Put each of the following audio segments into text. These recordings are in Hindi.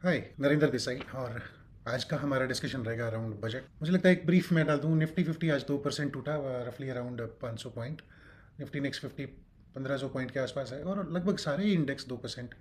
हाय, नरेंद्र देसाई। और आज का हमारा डिस्कशन रहेगा अराउंड बजट। मुझे लगता है एक ब्रीफ मैं डाल दूँ। निफ्टी 50 आज 2% टूटा, रफली around 500 point. Nifty next 50 1500 point के आसपास है, और लगभग सारे ही इंडेक्स 2%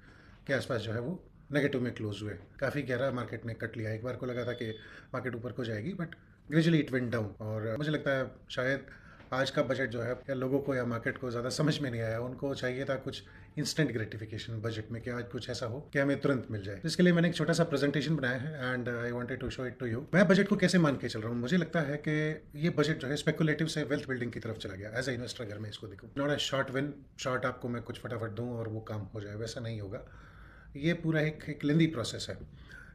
के आसपास जो है वो नेगेटिव में क्लोज हुए। काफ़ी गहरा मार्केट ने कट लिया। एक बार को लगा था कि मार्केट ऊपर को जाएगी, but gradually it went down. और मुझे लगता है शायद आज का बजट जो है या लोगों को या मार्केट को ज़्यादा समझ में नहीं आया। उनको चाहिए था कुछ इंस्टेंट ग्रेटिफिकेशन बजट में, कि आज कुछ ऐसा हो कि हमें तुरंत मिल जाए। इसके लिए मैंने एक छोटा सा प्रेजेंटेशन बनाया है, and I wanted to show it to you. मैं बजट को कैसे मान के चल रहा हूँ। मुझे लगता है कि ये बजट जो है स्पेकुलेटिव से वेल्थ बिल्डिंग की तरफ चला गया। एज ए इन्वेस्टर अगर मैं इसको देखूँ, not a short win, short आपको मैं कुछ फटाफट दूँ और वो काम हो जाए, वैसा नहीं होगा। ये पूरा एक लेंदी प्रोसेस है।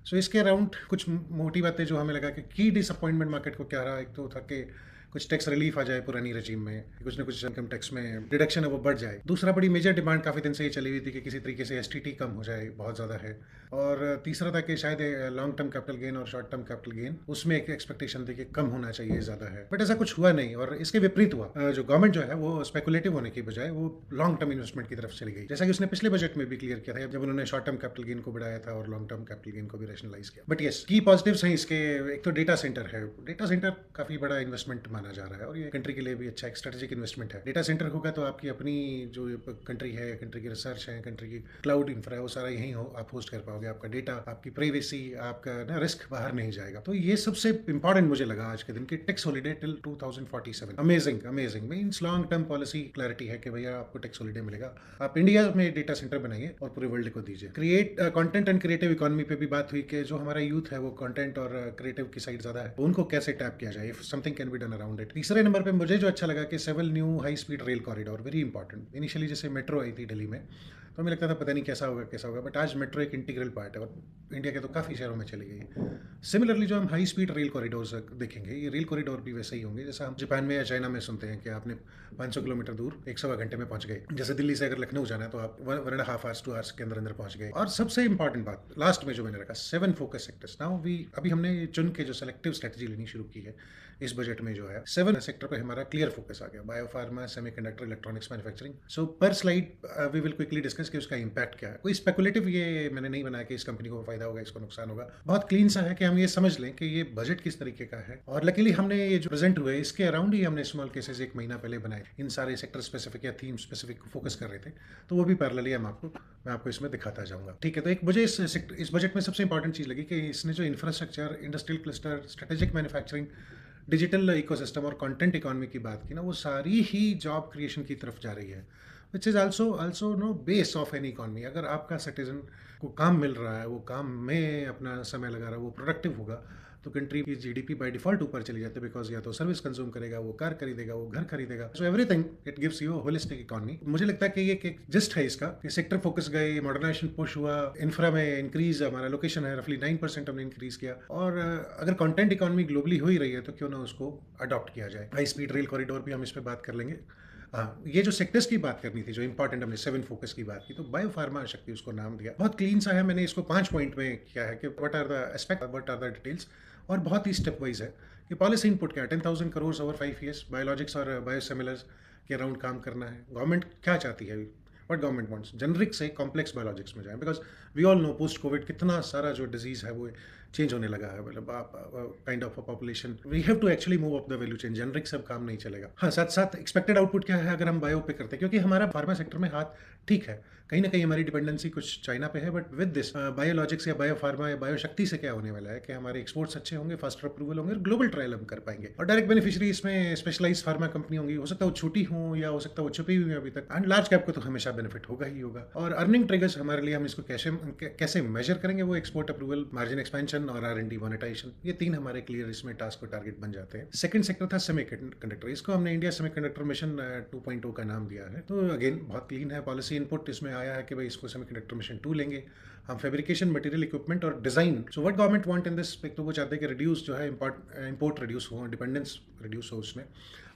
सो इसके अराउंड कुछ मोटी बातें जो हमें लगा कि की डिसअपॉइंटमेंट मार्केट को क्या रहा। एक तो था कि कुछ टैक्स रिलीफ आ जाए पुरानी रजीम में, कुछ ना कुछ इनकम टैक्स में डिडक्शन है वो बढ़ जाए। दूसरा, बड़ी मेजर डिमांड काफ़ी दिन से ये चली हुई थी कि किसी तरीके से एसटीटी कम हो जाए, बहुत ज़्यादा है। और तीसरा था कि शायद लॉन्ग टर्म कैपिटल गेन और शॉर्ट टर्म कैपिटल गेन, उसमें एक एक्सपेक्टेशन थी कि कम होना चाहिए, ज़्यादा है। बट ऐसा कुछ हुआ नहीं, और इसके विपरीत हुआ। जो गवर्नमेंट जो है वो स्पेकुलेटिव होने की बजाय वो लॉन्ग टर्म इन्वेस्टमेंट की तरफ चली गई, जैसा कि उसने पिछले बजट में भी क्लियर किया था, जब उन्होंने शॉर्ट टर्म कैपिटल गेन को बढ़ाया था और लॉन्ग टर्म कैपिटल गेन को भी रैशनलाइज किया। बट यस, की पॉजिटिव्स हैं इसके। एक तो डेटा सेंटर है। डेटा सेंटर काफ़ी बड़ा इन्वेस्टमेंट माना जा रहा है, और ये कंट्री के लिए भी अच्छा एक स्ट्रेटेजिक इन्वेस्टमेंट है। डेटा सेंटर होगा तो आपकी अपनी जो कंट्री है, कंट्री की रिसर्च है, कंट्री की क्लाउड इंफ्रा है, वो सारा यहीं हो, आप होस्ट कर पाओगे। आपका डेटा, आपकी प्राइवेसी, आपका ना रिस्क बाहर नहीं जाएगा। तो ये सबसे इंपॉर्टेंट मुझे लगा आज के दिन की tax holiday till 2047। Amazing amazing means long term policy clarity है कि भैया आपको टैक्स हॉलिडे मिलेगा। आप इंडिया में डेटा सेंटर बनाइए और पूरे वर्ल्ड को दीजिए। Create content and creative economy पे भी बात हुई कि जो हमारा यूथ है वो कंटेंट और क्रिएटिव की साइड ज्यादा है, उनको कैसे टैप किया जाए, if something can be done around it. तीसरे नंबर पे मुझे जो अच्छा लगा कि 7 new high speed rail corridor, very important. Initially जैसे मेट्रो आई थी दिल्ली में, तो हमें लगता था पता नहीं कैसा होगा कैसा होगा, बट आज मेट्रो एक इंटीग्रल पार्ट है और इंडिया के तो काफ़ी शहरों में चली गई। सिमिलरली जो हम हाई स्पीड रेल कॉरिडोर्स देखेंगे, ये रेल कॉरिडोर भी वैसे ही होंगे जैसा हम जापान में या चाइना में सुनते हैं कि आपने 500 किलोमीटर दूर 1.25 घंटे में पहुंच गए। जैसे दिल्ली से अगर लखनऊ जाना है तो आप 1.5 आवर्स 2 आवर्स के अंदर अंदर पहुंच गए। और सबसे इंपॉर्टेंट बात लास्ट में जो मैंने रखा, 7 फोकस सेक्टर्स। नाउ वी अभी हमने चुन के जो सेलेक्टिव स्ट्रेटजी लेनी शुरू की है इस बजट में, जो है 7 सेक्टर पे हमारा क्लियर फोकस आ गया। Biopharma, semiconductor, electronics manufacturing. So पर slide we will quickly discuss कि उसका इंपैक्ट क्या है। कोई स्पेकुलेटिव ये मैंने नहीं बनाया कि इस कंपनी को फायदा होगा, इसको नुकसान होगा। बहुत क्लीन सा है कि हम ये समझ लें कि ये बजट किस तरीके का है। और लकीली हमने ये जो प्रेजेंट हुए इसके अराउंड ही हमने स्मॉल केसेस एक महीना पहले बनाए। इन सारे सेक्टर स्पेसिफिक या थीम स्पेसिफिक फोकस कर रहे थे, तो वो भी पैरेलली मैं आपको इसमें दिखाता जाऊंगा। ठीक है, तो एक मुझे इस बजट में सबसे इंपॉर्टेंट चीज लगी कि इसने जो infrastructure, industrial cluster, strategic manufacturing, digital ecosystem और कंटेंट इकोनॉमी की बात की ना, वो सारी ही जॉब क्रिएशन की तरफ जा रही है, which is also no base of any economy. अगर आपका सिटीजन को काम मिल रहा है, वो काम में अपना समय लगा रहा है, वो प्रोडक्टिव होगा, तो कंट्री की जीडीपी बाय डिफॉल्ट ऊपर चली जाती है। बिकॉज या तो सर्विस कंज्यूम करेगा, वो कार खरीदेगा, वो घर खरीदेगा। So everything it gives you holistic economy. मुझे लगता है कि ये एक जस्ट है इसका कि सेक्टर फोकस गए, मॉडर्नाइजेशन पुश हुआ, इंफ्रा में इंक्रीज, हमारा लोकेशन है रफली 9% हमने इंक्रीज किया। और अगर कंटेंट इकॉनमी ग्लोबली हो ही रही है तो क्यों ना उसको अडॉप्ट किया जाए। हाई स्पीड रेल कॉरिडोर भी हम इस पर बात कर लेंगे। हाँ, ये जो सेक्टर्स की बात करनी थी, जो इंपॉर्टेंट, हमने 7 फोकस की बात की, तो बायो फार्मा शक्ति उसको नाम दिया। बहुत क्लीन सा है। मैंने इसको 5 पॉइंट में किया है कि what are the aspect, what are the details, और बहुत ही स्टेप वाइज है कि पॉलिसी इनपुट क्या है। 10,000 करोड़ ओवर 5 ईयर्स बायोलॉजिक्स और बायोसिमिलर्स के अराउंड काम करना है। गवर्नमेंट क्या चाहती है, व्हाट गवर्नमेंट वांट्स, जेनरिक से कॉम्प्लेक्स बायोलॉजिक्स में जाए। Because we all know post covid कितना सारा जो डिजीज है वो चेंज होने लगा है। मतलब kind of population, we have to actually move up the value chain. Generic सब काम नहीं चलेगा। हाँ, साथ साथ एक्सपेक्टेड आउटपुट क्या है अगर हम बायो पे करते हैं, क्योंकि हमारा फार्मा सेक्टर में हाथ ठीक है, कहीं ना कहीं हमारी डिपेंडेंसी कुछ चाइना पे है। बट विद दिस बायोलॉजिक्स या बायो फार्मा या बायो शक्ति से क्या होने वाला है कि हमारे एक्सपोर्ट्स अच्छे होंगे, फास्टर अप्रूवल होंगे, और ग्लोबल ट्रायल हम कर पाएंगे। और डायरेक्ट बेनिफिशियरी इसमें स्पेशलाइज फार्मा कंपनी होंगी। हो सकता है वो छोटी हो या हो सकता है वो छुपी हुई अभी तक। एंड लार्ज कैप को तो हमेशा बेनिफिट होगा ही होगा। और अर्निंग ट्रिगर्स हमारे लिए, हम इसको कैसे मेजर करेंगे, वो एक्सपोर्ट अप्रूवल, मार्जिन एक्सपेंशन और R&D मोनेटाइजेशन, ये 3 हमारे क्लियर इसमें टास्क और टारगेट बन जाते हैं। सेकंड सेक्टर था सेमीकंडक्टर। इसको हमने इंडिया सेमीकंडक्टर मिशन 2.0 का नाम दिया है। तो अगेन बहुत क्लीन है। पॉलिसी इनपुट इसमें आया है कि भाई इसको सेमीकंडक्टर मिशन 2 लेंगे हम। फैब्रिकेशन, मटेरियल, इक्विपमेंट और design. So what government want in this, एक तो वो चाहते हैं कि रिड्यूस जो है इंपोर्ट रिड्यूस हो, डिपेंडेंस रिड्यूस हो उसमें।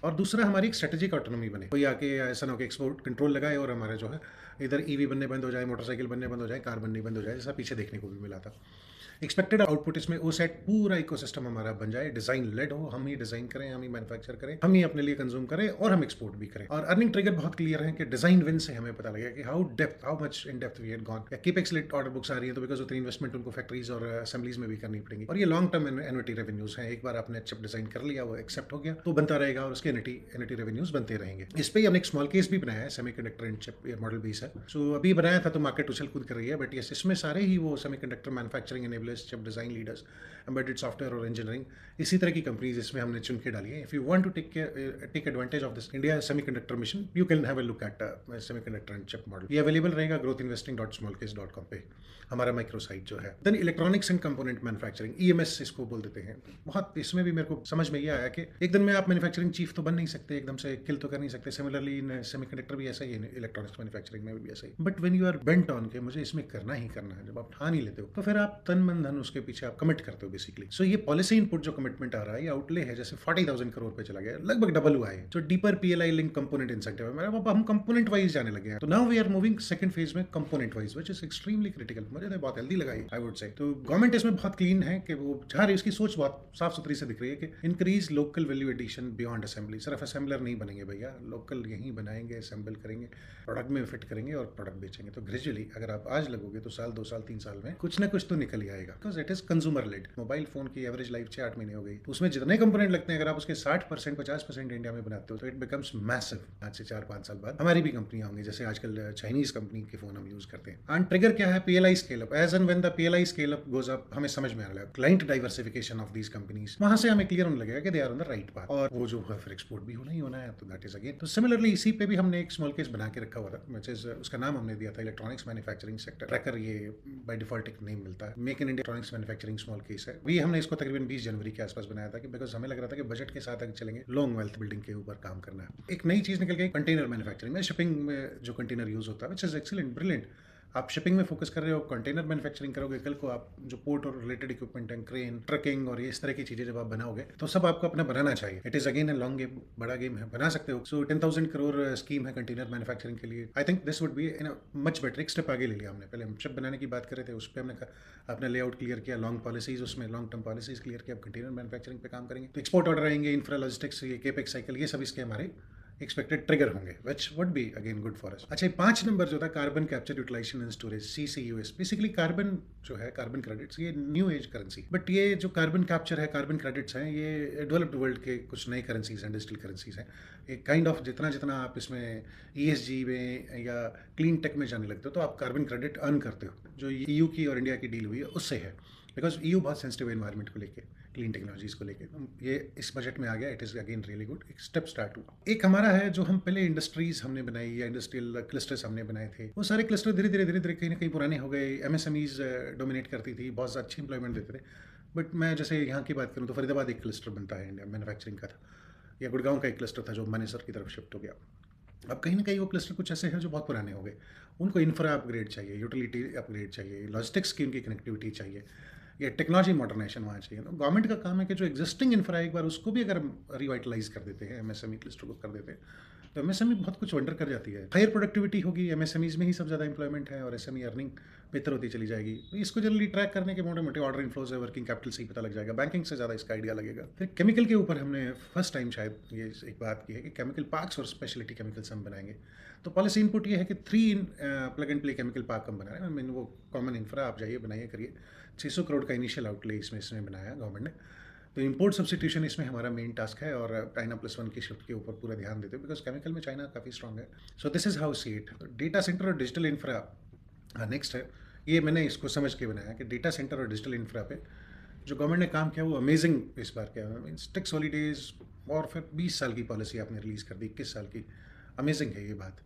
और दूसरा, हमारी एक स्ट्रेटेजिक ऑटोनॉमी बने। कोई आके ऐसा ना हो कि एक्सपोर्ट कंट्रोल लगाए और हमारा जो है इधर ईवी बनने बंद हो जाए, मोटरसाइकिल बनने बंद हो जाए, कार बनने बंद हो जाए, जैसा पीछे देखने को भी मिला था। एक्सपेक्टेड आउटपुट इसमें ओ सेट पूरा इकोसिस्टम हमारा बन जाए, डिजाइन लेड हो, हम ही डिजाइन करें, हम ही मैन्युफैक्चर करें, हम ही अपने लिए कंज्यूम करें और हम एक्सपोर्ट भी करें। और अर्निंग ट्रिगर बहुत क्लियर है कि डिजाइन विन से हमें पता लगेगा कि how much in depth we had gone. या capex led order book books आ रही हैं तो बिकॉज उतनी इन्वेस्टमेंट उनको फैक्ट्रीज और असेंबलीज में भी करनी पड़ेगी, और ये लॉन्ग टर्म एनुटी रेवेन्यूज हैं। एक बार आपने चिप डिजाइन कर लिया, वो एक्सेप्ट हो गया तो बनता रहेगा और उसके एनुटी रेवेन्यूज बनते रहेंगे। इस पे ही हमने एक स्मॉल केस भी बनाया है, semiconductor and chip model base है। सो अभी बनाया था तो मार्केट उछल कूद कर रही है, बट यस इसमें सारे ही वो semiconductor manufacturing enablers, chip design leaders, embedded software और इंजीनियरिंग, इसी तरह की कंपनीज इसमें हमने चुन के डाली है। If you want to take advantage of this India semiconductor mission, you can have a look at semiconductor and chip model. ये अवेलेबल रहेगा growthinvesting.smallcase.com पे, हमारा माइक्रो साइट जो है। Then electronics and component manufacturing, EMS इसको बोल देते हैं। बहुत इसमें भी मेरे को समझ में ये आया कि एक दिन में आप मैन्युफैक्चरिंग चीफ तो बन नहीं सकते, एकदम से किल तो कर नहीं सकते। सिमिलरली इन सेमीकंडक्टर भी ऐसा ही है, इलेक्ट्रॉनिक्स मैन्युफैक्चरिंग में भी ऐसा ही। But when you are bent on के मुझे इसमें करना ही करना है, जब आप ठान ही लेते हो तो फिर आप तन मन धन उसके पीछे आप कमिट करते हो बेसिकली। सो ये पॉलिसी इनपुट जो कमिटमेंट आ रहा है, ये आउटले है जैसे 40,000 करोड़ पे चला गया, लगभग डबल हुआ है। जो deeper PLI link component incentive है, अब हम कंपोनेंट वाइज जाने लगे हैं। तो now we are moving second phase में component wise, which is extremely critical. मुझे तो बहुत हेल्दी लगा ये, आई वुड से। तो गवर्नमेंट इसमें बहुत क्लीन है कि वो चाह रही, उसकी सोच बहुत साफ सुथरी से दिख रही है कि increase local value addition beyond assembly. सिर्फ असेंबलर नहीं बनेंगे भैया, लोकल यहीं बनाएंगे, असेंबल करेंगे, प्रोडक्ट में फिट करेंगे और प्रोडक्ट बेचेंगे। तो ग्रेजुअली अगर आप आज लगोगे तो साल 2 साल 3 साल में कुछ ना कुछ तो निकल ही आएगा, because it is consumer led. Mobile phone की एवरेज लाइफ 6-8 महीने हो गई, तो उसमें जितने कंपोनेंट लगते हैं अगर आप उसके 60% 50% इंडिया में बनाते हो तो इट बिकम्स मैसिव। आज से 4-5 साल बाद हमारी भी कंपनियां होंगी, जैसे आजकल चाइनीज कंपनी के फोन हम यूज करते हैं। एंड ट्रिगर क्या है? PLI scale up. As and when the PLI scale up goes up, हमें समझ में आने लगा client diversification of these companies, वहां से हमें क्लियर होने लगेगा कि they are on the right path, और वो जो है फिर एक्सपोर्ट भी होना ही होना है। तो दैट इज अगेन, तो सिमिलरली इसी पे भी हमने एक स्मॉल केस बना के रखा हुआ था, व्हिच इज उसका नाम हमने दिया था इलेक्ट्रॉनिक्स मैन्युफैक्चरिंग सेक्टर ट्रैकर। ये बाय डिफॉल्ट एक नेम मिलता है, make in India electronics manufacturing small case है। भी हमने इसको तकरीबन 20 जनवरी के आसपास बनाया था, कि बिकॉज हमें लग रहा था कि बजट के साथ अगर चलेंगे, लॉन्ग वेल्थ बिल्डिंग के ऊपर काम करना है। एक नई चीज निकल गई कंटेनर मैन्युफैक्चरिंग में, शिपिंग में जो कंटेनर यूज होता है, व्हिच इज एक्सीलेंट, ब्रिलियंट। आप शिपिंग में फोकस कर रहे हो, कंटेनर मैन्युफैक्चरिंग करोगे, कल को आप जो पोर्ट और रिलेटेड इक्विपमेंट है, क्रेन, ट्रकिंग और ये इस तरह की चीजें जब आप बनाओगे तो सब आपको अपना बनाना चाहिए। It is again a long game, बड़ा गेम है, बना सकते हो। सो 10,000 करोड़ स्कीम है कंटेनर मैन्युफैक्चरिंग के लिए। I think this would be in much better. एक स्टेप आगे ले लिया हमने। पहले हम शिप बनाने की बात कर रहे थे, उस पर हमने अपना लेआउट क्लियर किया, लॉन्ग पॉलिसीज, उसमें लॉन्ग टर्म पॉलिसीज क्लियर किया। अब कंटेनर मैन्युफैक्चरिंग पे काम करेंगे तो एक्सपोर्ट ऑर्डर आएंगे, इंफ्रा लॉजिस्टिक्स, ये केपेक्स साइकिल, ये सब इसके हमारे एक्सपेक्टेड ट्रिगर होंगे, which would be again good for us. अच्छा, 5 नंबर जो था carbon capture utilization and storage, CCUS। Basically carbon जो है, कार्बन क्रेडिट्स, ये न्यू एज करेंसी। बट ये जो कार्बन कैप्चर है, कार्बन क्रेडिट्स हैं, ये डेवलप्ड वर्ल्ड के कुछ नए करेंसीज हैं, डिजिटल करेंसीज हैं। एक काइंड ऑफ जितना जितना आप इसमें ESG में या क्लीन टेक में जाने लगते हो तो आप कार्बन क्रेडिट अर्न करते हो। जो EU की और इंडिया की डील हुई है उससे है, बिकॉज EU बहुत सेंसिटिव है एनवायरमेंट को लेके, क्लीन टेक्नोलॉजीज को लेके। ये इस बजट में आ गया, it is again really good, एक स्टेप स्टार्ट हुआ। एक हमारा है जो हम पहले इंडस्ट्रीज हमने बनाई या इंडस्ट्रियल क्लस्टर्स हमने बनाए थे, वो सारे क्लस्टर धीरे धीरे कहीं ना कहीं पुराने हो गए। MSMEs डोमिनेट करती थी, बहुत अच्छी इंप्लॉयमेंट देते थे। बट मैं जैसे यहाँ की बात करूँ तो फरीदाबाद एक क्लस्टर बनता है इंडिया मैन्युफैक्चरिंग का था, या गुड़गांव का एक क्लस्टर था जो मानेसर की तरफ शिफ्ट हो गया। अब कहीं ना कहीं वो क्लस्टर कुछ ऐसे हैं जो बहुत पुराने हो गए, उनको इंफ्रा अपग्रेड चाहिए, यूटिलिटी अपग्रेड चाहिए, लॉजिस्टिक्स की उनकी कनेक्टिविटी चाहिए, या टेक्नोलॉजी मॉडर्नाइजेशन वहाँ चाहिए। तो गवर्नमेंट का काम है कि जो एग्जिस्टिंग इंफ्रा एक बार उसको भी अगर रिवाइटलाइज कर देते हैं, MSME क्लस्टर को कर देते हैं, तो MSME बहुत कुछ वंडर कर जाती है। हायर प्रोडक्टिविटी होगी, MSMEs में ही सब ज़्यादा इंप्लॉयमेंट है, और SME अर्निंग बेहतर होती चली जाएगी। तो इसको जनरली ट्रैक करने के मोटे मोटे ऑर्डर इनफ्लोज है, वर्किंग कैपिटल से ही पता लग जाएगा, बैंकिंग से ज़्यादा इसका आइडिया लगेगा। फिर केमिकल के ऊपर हमने फर्स्ट टाइम शायद ये एक बात की है कि केमिकल पार्क्स और स्पेशलिटी केमिकल्स हम बनाएंगे। तो पॉलिसी इनपुट ये है कि 3 plug and play chemical park हम बना रहे हैं। I mean, वो कॉमन इंफ्रा, आप जाइए बनाइए करिए। 600 करोड़ का इनिशियल आउटले इसमें बनाया गवर्नमेंट ने। तो इंपोर्ट सब्सिट्यूशन इसमें हमारा मेन टास्क है, और चाइना +1 की शिफ्ट के ऊपर पूरा ध्यान देते हैं, बिकॉज केमिकल में चाइना काफ़ी स्ट्रॉग है। So this is how see it. Data centre और डिजिटल इंफ्रा नेक्स्ट है। ये मैंने इसको समझ के बनाया कि डेटा सेंटर और डिजिटल इंफ्रा पे जो गवर्नमेंट ने काम किया वो अमेजिंग इस बार किया। मीन्स टैक्स हॉलीडेज, और फिर 20 साल की पॉलिसी आपने रिलीज़ कर दी, 21 साल की। अमेजिंग है ये बात।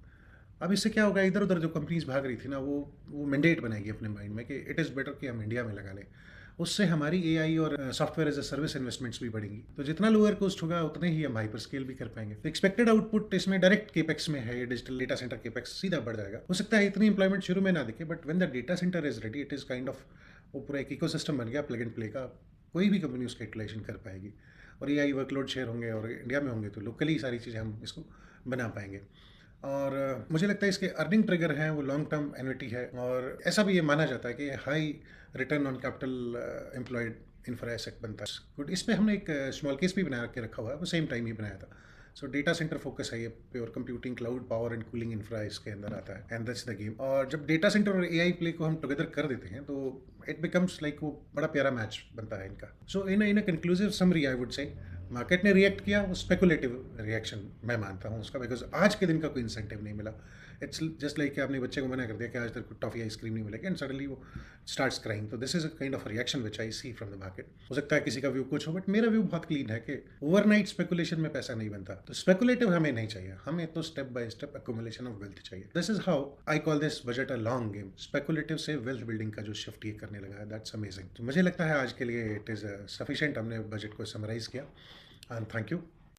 अब इससे क्या होगा, इधर उधर जो कंपनीज भाग रही थी ना, वो मैंडेट बनाएगी अपने माइंड में कि इट इज़ बेटर कि हम इंडिया में लगा लें। उससे हमारी AI और software as a service investments भी बढ़ेंगी। तो जितना लोअर कॉस्ट होगा उतने ही हम हाइपर स्केल भी कर पाएंगे। तो एक्सपेक्टेड आउटपुट इसमें डायरेक्ट केपेक्स में है, डिजिटल डेटा सेंटर केपेक्स सीधा बढ़ जाएगा। हो सकता है इतनी इंप्लॉयमेंट शुरू में ना दिखे, but when the data centre is ready, it is kind of वो पूरा एक इकोसिस्टम बन गया प्लग एंड प्ले का। कोई भी कंपनी उसका यूटिलाइजेशन कर पाएगी, और AI वर्कलोड शेयर होंगे और इंडिया में होंगे, तो लोकली सारी चीज़ें हम इसको बना पाएंगे। और मुझे लगता है इसके अर्निंग ट्रिगर हैं वो लॉन्ग टर्म एन्युटी है, और ऐसा भी ये माना जाता है कि high return on capital employed infra asset बनता है। गुड। इस पर हमने एक स्मॉल केस भी बना के रखा हुआ है, वो सेम टाइम ही बनाया था। सो डेटा सेंटर फोकस है, ये pure computing, cloud, power and cooling infra इसके अंदर आता है, एंड दैट्स द गेम। और जब डेटा सेंटर और एआई प्ले को हम टुगेदर कर देते हैं तो इट बिकम्स लाइक वो बड़ा प्यारा मैच बनता है इनका। So in a conclusive summary I would say market ने रिएक्ट किया, वो स्पेकुलेटिव रिएक्शन मैं मानता हूँ उसका, बिकॉज आज के दिन का कोई इंसेंटिव नहीं मिला। इट्स जस्ट लाइक कि आपने बच्चे को मना कर दिया कि आज तेरे को टॉफी आइसक्रीम नहीं मिलेगी, एंड सडनली वो स्टार्ट्स क्राइंग। तो this is a kind of reaction which I see from the market. हो सकता है किसी का व्यू कुछ हो, बट मेरा व्यू बहुत क्लीन है कि ओवरनाइट स्पेकुलेशन में पैसा नहीं बनता। तो स्पेकुलेटिव हमें नहीं चाहिए, हमें तो step by step accumulation of wealth चाहिए। This is how I call this budget a long game. Speculative से वेल्थ बिल्डिंग का जो शिफ्ट ये करने लगा है, दैट्स अमेजिंग। तो मुझे लगता है आज के लिए इट इज़ सफिशिएंट, हमने बजट को समराइज किया, एंड थैंक यू।